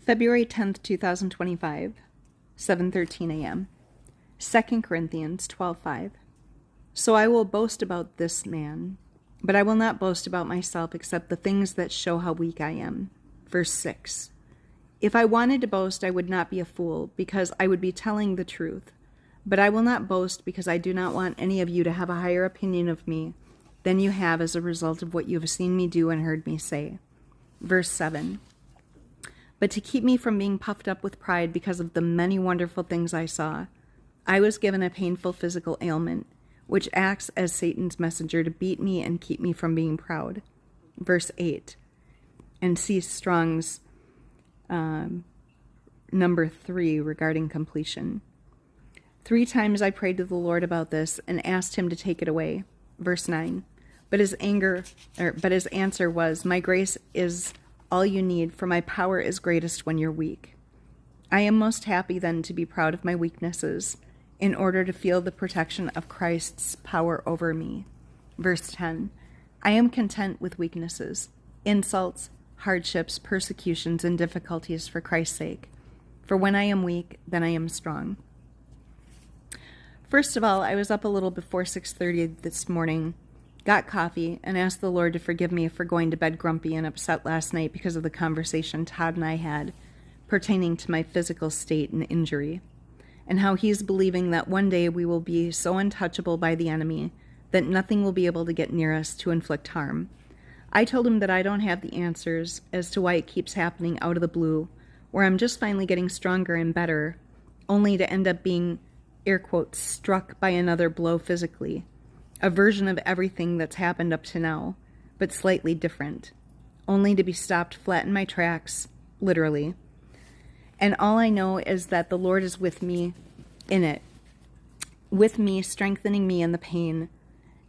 February 10th, 2025, 7:13 a.m. 2 Corinthians 12:5. So I will boast about this man, but I will not boast about myself except the things that show how weak I am. Verse 6. If I wanted to boast, I would not be a fool, because I would be telling the truth. But I will not boast because I do not want any of you to have a higher opinion of me than you have as a result of what you have seen me do and heard me say. Verse 7. But to keep me from being puffed up with pride because of the many wonderful things I saw, I was given a painful physical ailment, which acts as Satan's messenger to beat me and keep me from being proud. Verse 8. And see Strong's number 3 regarding completion. 3 times I prayed to the Lord about this and asked him to take it away. Verse 9. But his answer was, my grace is all you need, for my power is greatest when you're weak. I am most happy then to be proud of my weaknesses, in order to feel the protection of Christ's power over me. Verse 10. I am content with weaknesses, insults, hardships, persecutions, and difficulties for Christ's sake. For when I am weak, then I am strong. First of all, I was up a little before 6:30 this morning, got coffee, and asked the Lord to forgive me for going to bed grumpy and upset last night because of the conversation Todd and I had pertaining to my physical state and injury, and how he's believing that one day we will be so untouchable by the enemy that nothing will be able to get near us to inflict harm. I told him that I don't have the answers as to why it keeps happening out of the blue, where I'm just finally getting stronger and better, only to end up being, air quotes, struck by another blow physically. A version of everything that's happened up to now, but slightly different, only to be stopped flat in my tracks, literally. And all I know is that the Lord is with me in it, with me, strengthening me in the pain,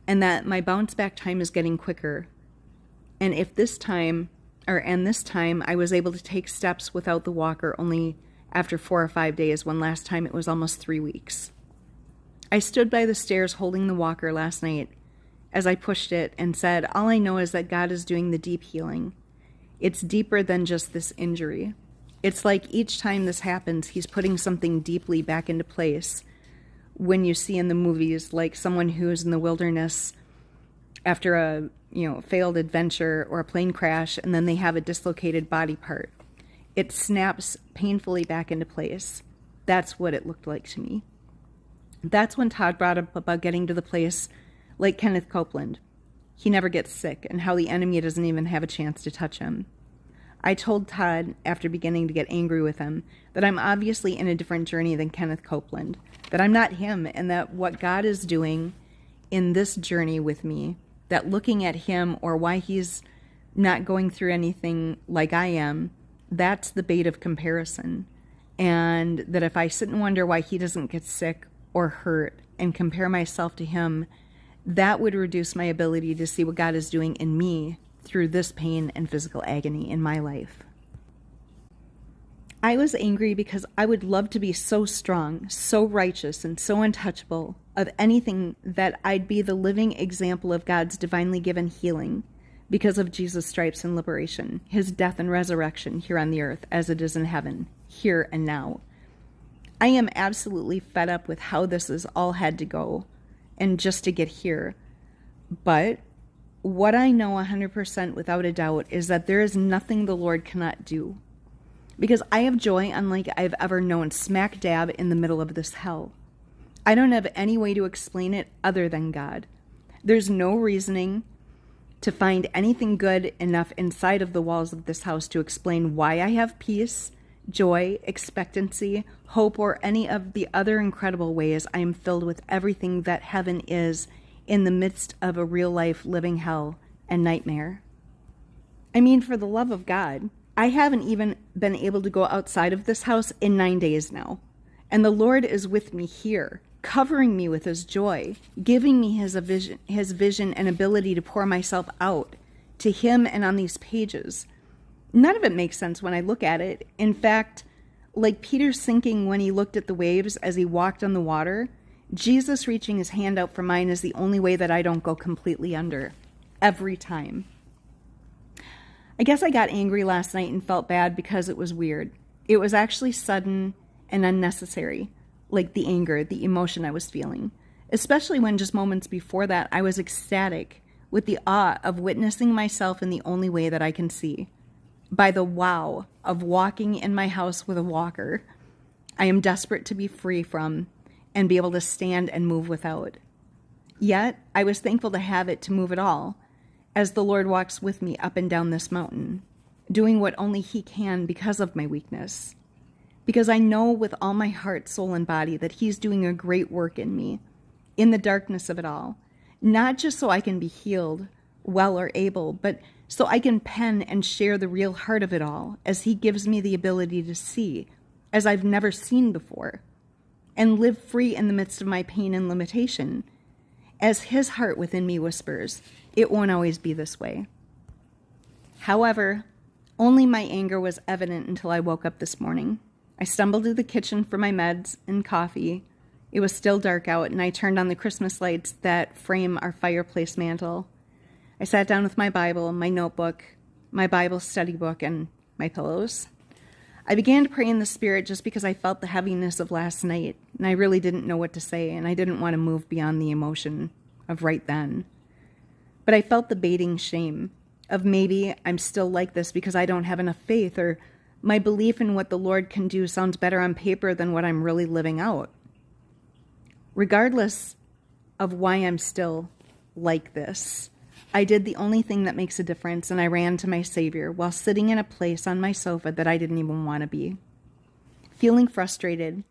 and that my bounce back time is getting quicker. And this time I was able to take steps without the walker only after 4 or 5 days, when last time it was almost 3 weeks. I stood by the stairs holding the walker last night as I pushed it and said, all I know is that God is doing the deep healing. It's deeper than just this injury. It's like each time this happens, he's putting something deeply back into place. When you see in the movies, like someone who's in the wilderness after a failed adventure or a plane crash, and then they have a dislocated body part. It snaps painfully back into place. That's what it looked like to me. That's when Todd brought up about getting to the place like Kenneth Copeland. He never gets sick, and how the enemy doesn't even have a chance to touch him. I told Todd, after beginning to get angry with him, that I'm obviously in a different journey than Kenneth Copeland, that I'm not him, and that what God is doing in this journey with me, that looking at him or why he's not going through anything like I am, that's the bait of comparison. And that if I sit and wonder why he doesn't get sick or hurt and compare myself to him, that would reduce my ability to see what God is doing in me through this pain and physical agony in my life. I was angry because I would love to be so strong, so righteous, and so untouchable of anything that I'd be the living example of God's divinely given healing because of Jesus' stripes and liberation, his death and resurrection here on the earth as it is in heaven, here and now. I am absolutely fed up with how this has all had to go and just to get here. But what I know 100% without a doubt is that there is nothing the Lord cannot do. Because I have joy unlike I've ever known, smack dab in the middle of this hell. I don't have any way to explain it other than God. There's no reasoning to find anything good enough inside of the walls of this house to explain why I have peace, joy, expectancy, hope, or any of the other incredible ways I am filled with everything that heaven is in the midst of a real-life living hell and nightmare. I mean, for the love of God, I haven't even been able to go outside of this house in 9 days now. And the Lord is with me here, covering me with his joy, giving me his vision and ability to pour myself out to him and on these pages. None of it makes sense when I look at it. In fact, like Peter sinking when he looked at the waves as he walked on the water, Jesus reaching his hand out for mine is the only way that I don't go completely under. Every time. I guess I got angry last night and felt bad because it was weird. It was actually sudden and unnecessary, like the anger, the emotion I was feeling, especially when just moments before that I was ecstatic with the awe of witnessing myself in the only way that I can see, by the wow of walking in my house with a walker I am desperate to be free from and be able to stand and move without. Yet, I was thankful to have it to move at all, as the Lord walks with me up and down this mountain, doing what only He can because of my weakness. Because I know with all my heart, soul, and body that He's doing a great work in me, in the darkness of it all, not just so I can be healed, well, or able, but so I can pen and share the real heart of it all, as He gives me the ability to see, as I've never seen before, and live free in the midst of my pain and limitation, as His heart within me whispers, it won't always be this way. However, only my anger was evident until I woke up this morning. I stumbled to the kitchen for my meds and coffee. It was still dark out, and I turned on the Christmas lights that frame our fireplace mantle. I sat down with my Bible, my notebook, my Bible study book, and my pillows. I began to pray in the Spirit just because I felt the heaviness of last night, and I really didn't know what to say, and I didn't want to move beyond the emotion of right then. But I felt the baiting shame of maybe I'm still like this because I don't have enough faith, or my belief in what the Lord can do sounds better on paper than what I'm really living out. Regardless of why I'm still like this, I did the only thing that makes a difference, and I ran to my Savior while sitting in a place on my sofa that I didn't even want to be. Feeling frustrated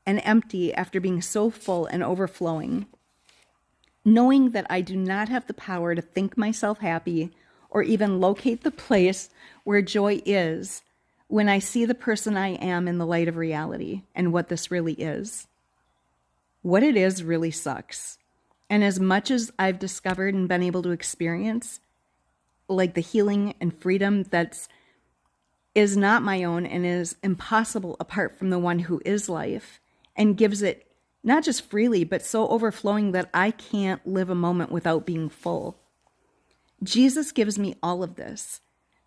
and empty after being so full and overflowing, knowing that I do not have the power to think myself happy or even locate the place where joy is when I see the person I am in the light of reality and what this really is. What it is really sucks. And as much as I've discovered and been able to experience, like the healing and freedom is not my own and is impossible apart from the one who is life and gives it not just freely, but so overflowing that I can't live a moment without being full. Jesus gives me all of this,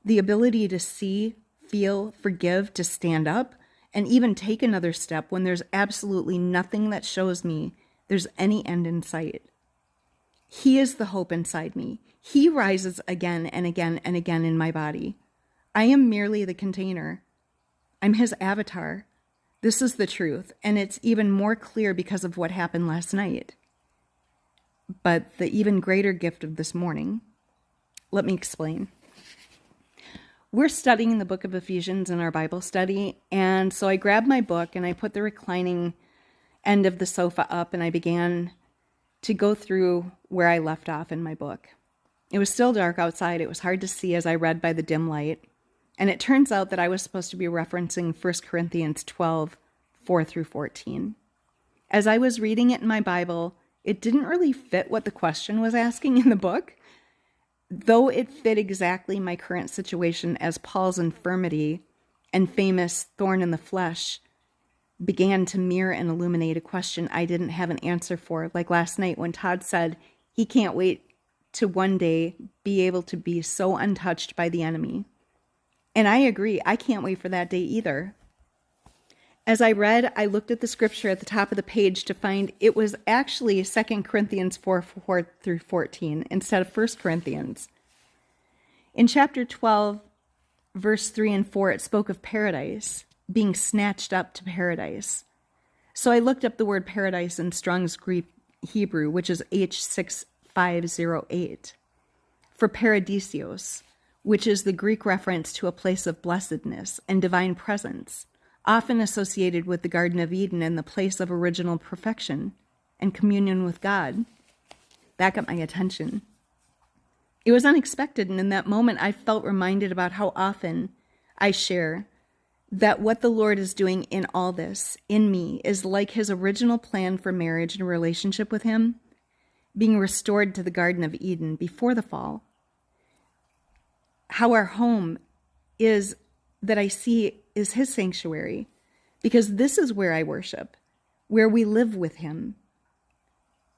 the ability to see, feel, forgive, to stand up, and even take another step when there's absolutely nothing that shows me there's any end in sight. He is the hope inside me. He rises again and again and again in my body. I am merely the container. I'm His avatar. This is the truth, and it's even more clear because of what happened last night. But the even greater gift of this morning. Let me explain. We're studying the book of Ephesians in our Bible study, and so I grabbed my book and I put the reclining end of the sofa up, and I began to go through where I left off in my book. It was still dark outside. It was hard to see as I read by the dim light. And it turns out that I was supposed to be referencing 1 Corinthians 12, 4 through 14. As I was reading it in my Bible, it didn't really fit what the question was asking in the book, though it fit exactly my current situation as Paul's infirmity and famous thorn in the flesh began to mirror and illuminate a question I didn't have an answer for, like last night when Todd said he can't wait to one day be able to be so untouched by the enemy. And I agree, I can't wait for that day either. As I read, I looked at the scripture at the top of the page to find it was actually 2 Corinthians 4 through 14 instead of 1 Corinthians. In chapter 12, verse 3 and 4, it spoke of paradise, being snatched up to paradise. So I looked up the word paradise in Strong's Greek Hebrew, which is H6508, for paradisios, which is the Greek reference to a place of blessedness and divine presence, often associated with the Garden of Eden and the place of original perfection and communion with God. That got my attention. It was unexpected, and in that moment I felt reminded about how often I share that what the Lord is doing in all this, in me, is like His original plan for marriage and relationship with Him, being restored to the Garden of Eden before the fall. How our home is, that I see, is His sanctuary, because this is where I worship, where we live with Him.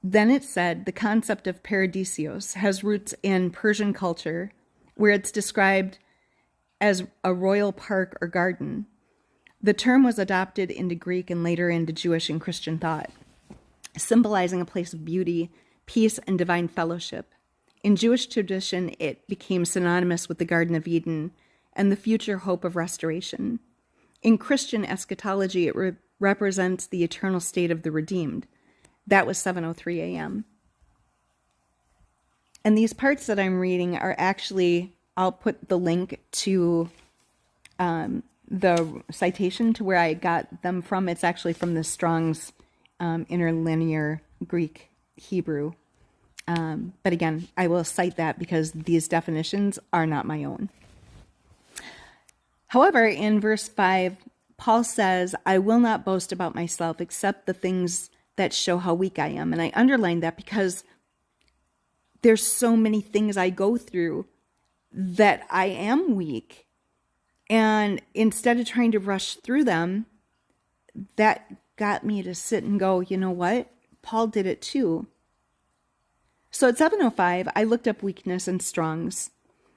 Then it said the concept of paradisios has roots in Persian culture, where it's described as a royal park or garden, The term was adopted into Greek and later into Jewish and Christian thought, symbolizing a place of beauty, peace, and divine fellowship. In Jewish tradition, it became synonymous with the Garden of Eden and the future hope of restoration. In Christian eschatology, it represents the eternal state of the redeemed. That was 7:03 a.m. And these parts that I'm reading are actually, I'll put the link to the citation to where I got them from. It's actually from the Strong's Interlinear Greek Hebrew. But again, I will cite that because these definitions are not my own. However, in verse 5, Paul says, I will not boast about myself except the things that show how weak I am. And I underlined that because there's so many things I go through that I am weak. And instead of trying to rush through them, that got me to sit and go, you know what? Paul did it too. So at 7:05, I looked up weakness in Strong's,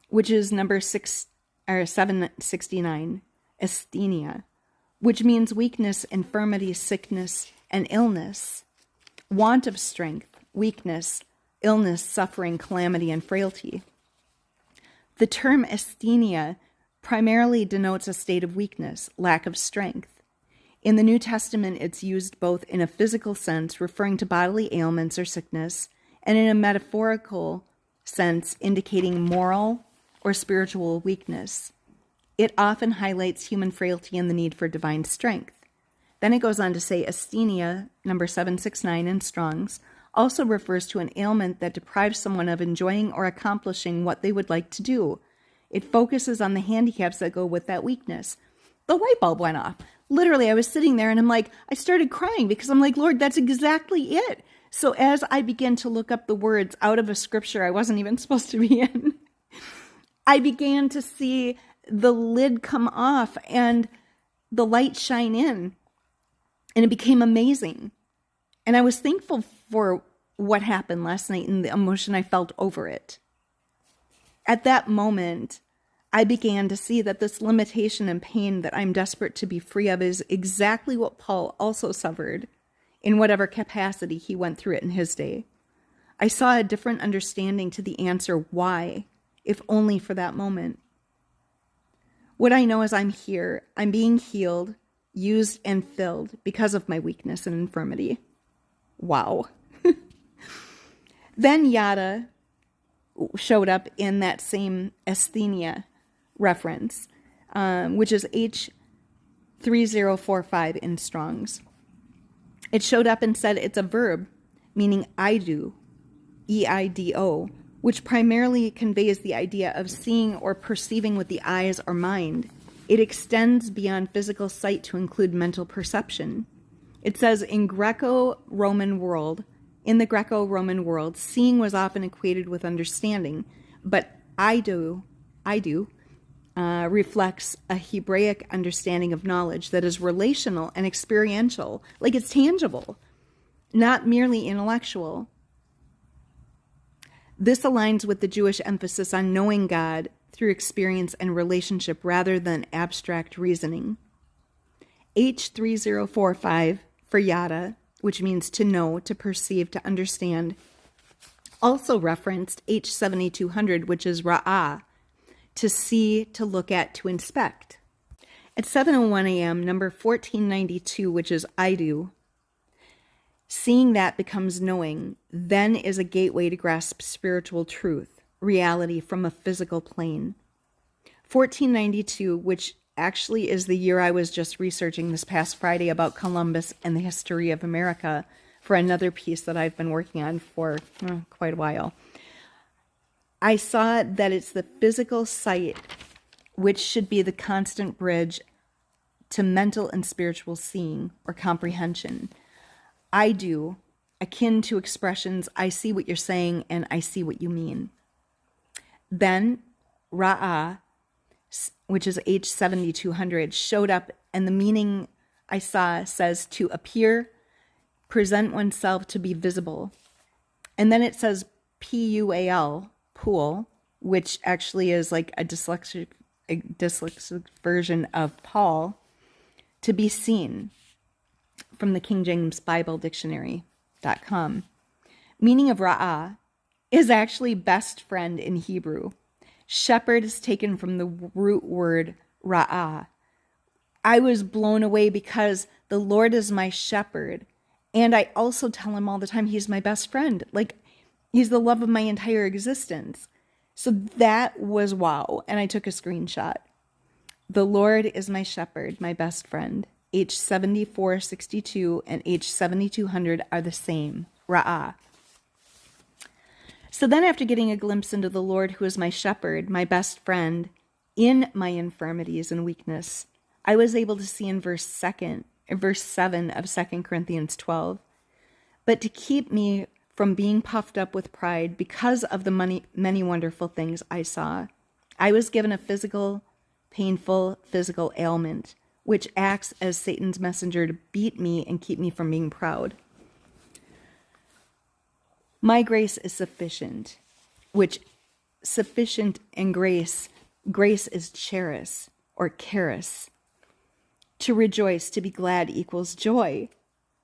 which is number 769, asthenia, which means weakness, infirmity, sickness, and illness, want of strength, weakness, illness, suffering, calamity, and frailty. The term asthenia primarily denotes a state of weakness, lack of strength. In the New Testament, it's used both in a physical sense, referring to bodily ailments or sickness, and in a metaphorical sense, indicating moral or spiritual weakness. It often highlights human frailty and the need for divine strength. Then it goes on to say asthenia, number 769 in Strong's, also refers to an ailment that deprives someone of enjoying or accomplishing what they would like to do. It focuses on the handicaps that go with that weakness. The light bulb went off. Literally, I was sitting there and I started crying because I'm like, Lord, that's exactly it. So as I began to look up the words out of a scripture I wasn't even supposed to be in, I began to see the lid come off and the light shine in. And it became amazing. And I was thankful for what happened last night and the emotion I felt over it. At that moment, I began to see that this limitation and pain that I'm desperate to be free of is exactly what Paul also suffered in whatever capacity he went through it in his day. I saw a different understanding to the answer why, if only for that moment. What I know is I'm here, I'm being healed, used, and filled because of my weakness and infirmity. Wow. Then yada showed up in that same asthenia reference, which is H3045 in Strong's. It showed up and said it's a verb, meaning I do, E-I-D-O, which primarily conveys the idea of seeing or perceiving with the eyes or mind. It extends beyond physical sight to include mental perception. It says in the Greco-Roman world, seeing was often equated with understanding, but I do, reflects a Hebraic understanding of knowledge that is relational and experiential, like it's tangible, not merely intellectual. This aligns with the Jewish emphasis on knowing God through experience and relationship rather than abstract reasoning. H3045 for yada, which means to know, to perceive, to understand, also referenced H7200, which is ra'ah, to see, to look at, to inspect. At 7:01 a.m., number 1492, which is I do, seeing that becomes knowing, then is a gateway to grasp spiritual truth, reality from a physical plane. 1492, which actually is the year I was just researching this past Friday about Columbus and the history of America for another piece that I've been working on for quite a while. I saw that it's the physical sight which should be the constant bridge to mental and spiritual seeing or comprehension. I do, akin to expressions, I see what you're saying and I see what you mean. Then, ra'ah, which is H7200, showed up, and the meaning I saw says to appear, present oneself, to be visible. And then it says P-U-A-L, pool, which actually is like a dyslexic version of Paul, to be seen, from the King James Bible Dictionary.com. Meaning of ra'ah is actually best friend in Hebrew. Shepherd is taken from the root word ra'ah. I was blown away because the Lord is my shepherd. And I also tell him all the time, he's my best friend. Like, he's the love of my entire existence. So that was wow. And I took a screenshot. The Lord is my shepherd, my best friend. H7462 and H7200 are the same. Ra'ah. So then after getting a glimpse into the Lord who is my shepherd, my best friend, in my infirmities and weakness, I was able to see in verse 7 of 2 Corinthians 12. But to keep me from being puffed up with pride because of the many wonderful things I saw, I was given a painful physical ailment, which acts as Satan's messenger to beat me and keep me from being proud. My grace is sufficient, which sufficient and grace is charis or charis. To rejoice, to be glad equals joy.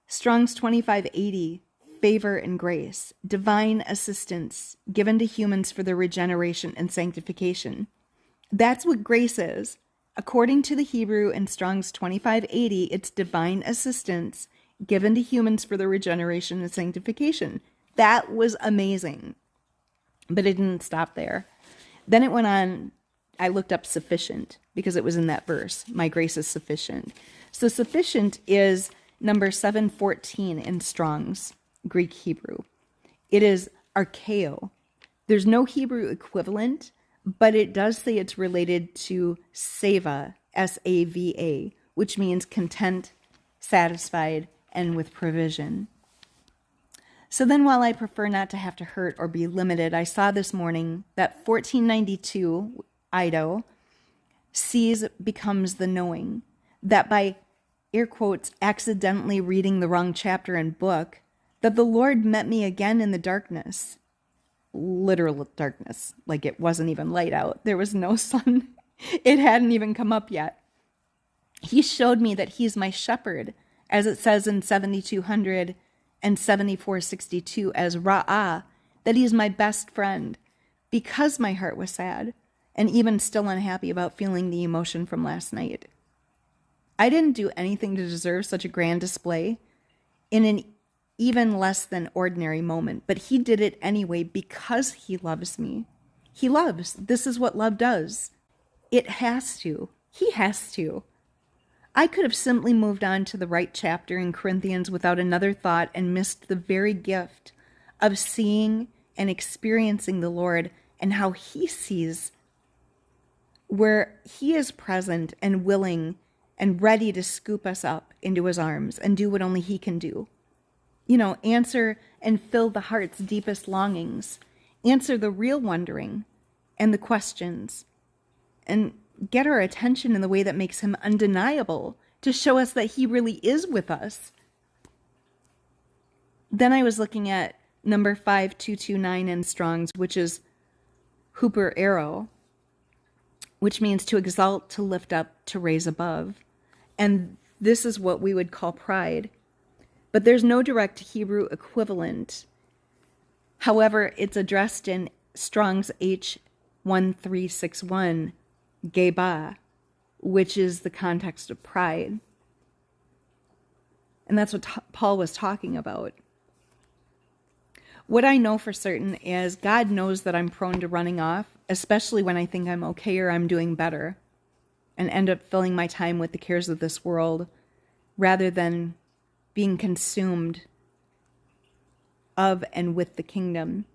Strong's 2580, favor and grace, divine assistance given to humans for their regeneration and sanctification. That's what grace is. According to the Hebrew in Strong's 2580, it's divine assistance given to humans for their regeneration and sanctification. That was amazing. But it didn't stop there. Then it went on. I looked up sufficient because it was in that verse. My grace is sufficient. So sufficient is number 714 in Strong's Greek Hebrew. It is archeo. There's no Hebrew equivalent, but it does say it's related to seva, S-A-V-A, which means content, satisfied, and with provision. So then while I prefer not to have to hurt or be limited, I saw this morning that 1492 Ido sees becomes the knowing, that by air quotes accidentally reading the wrong chapter and book, that the Lord met me again in the darkness, literal darkness, like it wasn't even light out. There was no sun. It hadn't even come up yet. He showed me that he's my shepherd, as it says in 7200 and 7462 as Ra'ah, that he's my best friend, because my heart was sad and even still unhappy about feeling the emotion from last night. I didn't do anything to deserve such a grand display in an even less than ordinary moment, but he did it anyway because he loves me. He loves. This is what love does. It has to. He has to. I could have simply moved on to the right chapter in Corinthians without another thought and missed the very gift of seeing and experiencing the Lord and how he sees, where he is present and willing and ready to scoop us up into his arms and do what only he can do. You know, answer and fill the heart's deepest longings, answer the real wondering and the questions, and get our attention in the way that makes him undeniable, to show us that he really is with us. Then I was looking at number 5229 in Strong's, which is Hooper Arrow, which means to exalt, to lift up, to raise above. And this is what we would call pride. But there's no direct Hebrew equivalent. However, it's addressed in Strong's H1361, Geba, which is the context of pride. And that's what Paul was talking about. What I know for certain is God knows that I'm prone to running off, especially when I think I'm okay or I'm doing better, and end up filling my time with the cares of this world rather than being consumed of and with the kingdom.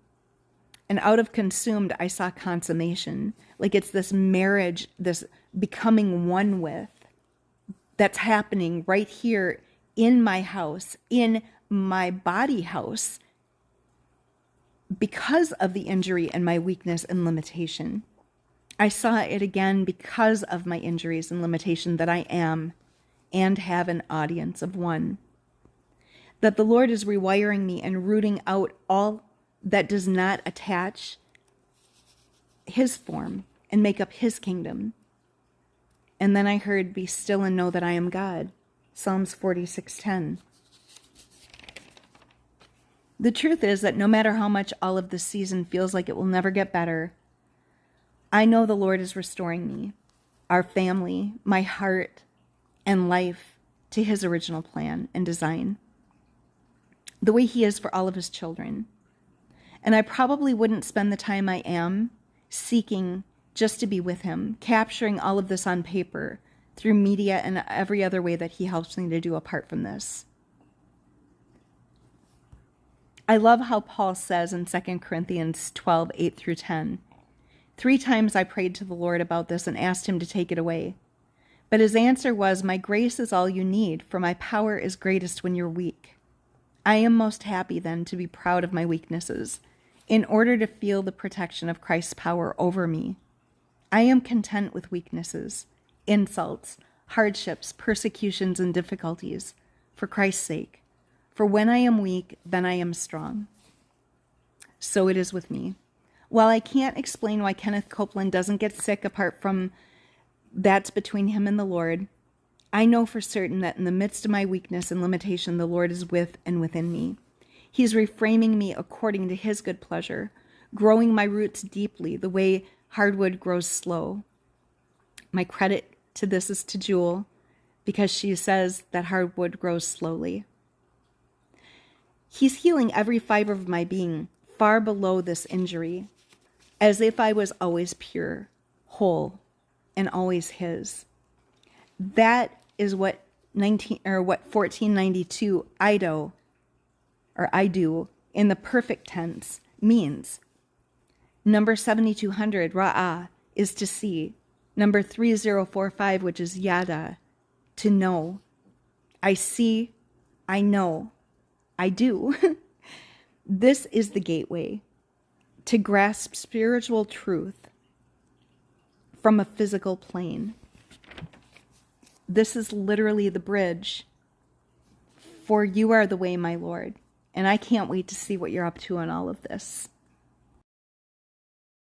And out of consumed, I saw consummation. Like it's this marriage, this becoming one with, that's happening right here in my house, in my body house, because of the injury and my weakness and limitation. I saw it again because of my injuries and limitation that I am and have an audience of one. That the Lord is rewiring me and rooting out all that does not attach his form and make up his kingdom. And then I heard, "Be still and know that I am God." Psalms 46:10. The truth is that no matter how much all of this season feels like it will never get better, I know the Lord is restoring me, our family, my heart, and life to his original plan and design, the way he is for all of his children. And I probably wouldn't spend the time I am seeking just to be with him, capturing all of this on paper through media and every other way that he helps me to do apart from this. I love how Paul says in 2 Corinthians 12:8-10, "3 times I prayed to the Lord about this and asked him to take it away. But his answer was, 'My grace is all you need, for my power is greatest when you're weak.' I am most happy then to be proud of my weaknesses, in order to feel the protection of Christ's power over me. I am content with weaknesses, insults, hardships, persecutions, and difficulties, for Christ's sake. For when I am weak, then I am strong." So it is with me. While I can't explain why Kenneth Copeland doesn't get sick apart from that's between him and the Lord, I know for certain that in the midst of my weakness and limitation, the Lord is with and within me. He's reframing me according to his good pleasure, growing my roots deeply the way hardwood grows slow. My credit to this is to Jewel, because she says that hardwood grows slowly. He's healing every fiber of my being far below this injury, as if I was always pure, whole, and always his. That is what 1492 I do in the perfect tense means. Number 7200, ra'ah, is to see. Number 3045, which is yada, to know. I see, I know, I do. This is the gateway to grasp spiritual truth from a physical plane. This is literally the bridge, for you are the way, my Lord. And I can't wait to see what you're up to in all of this.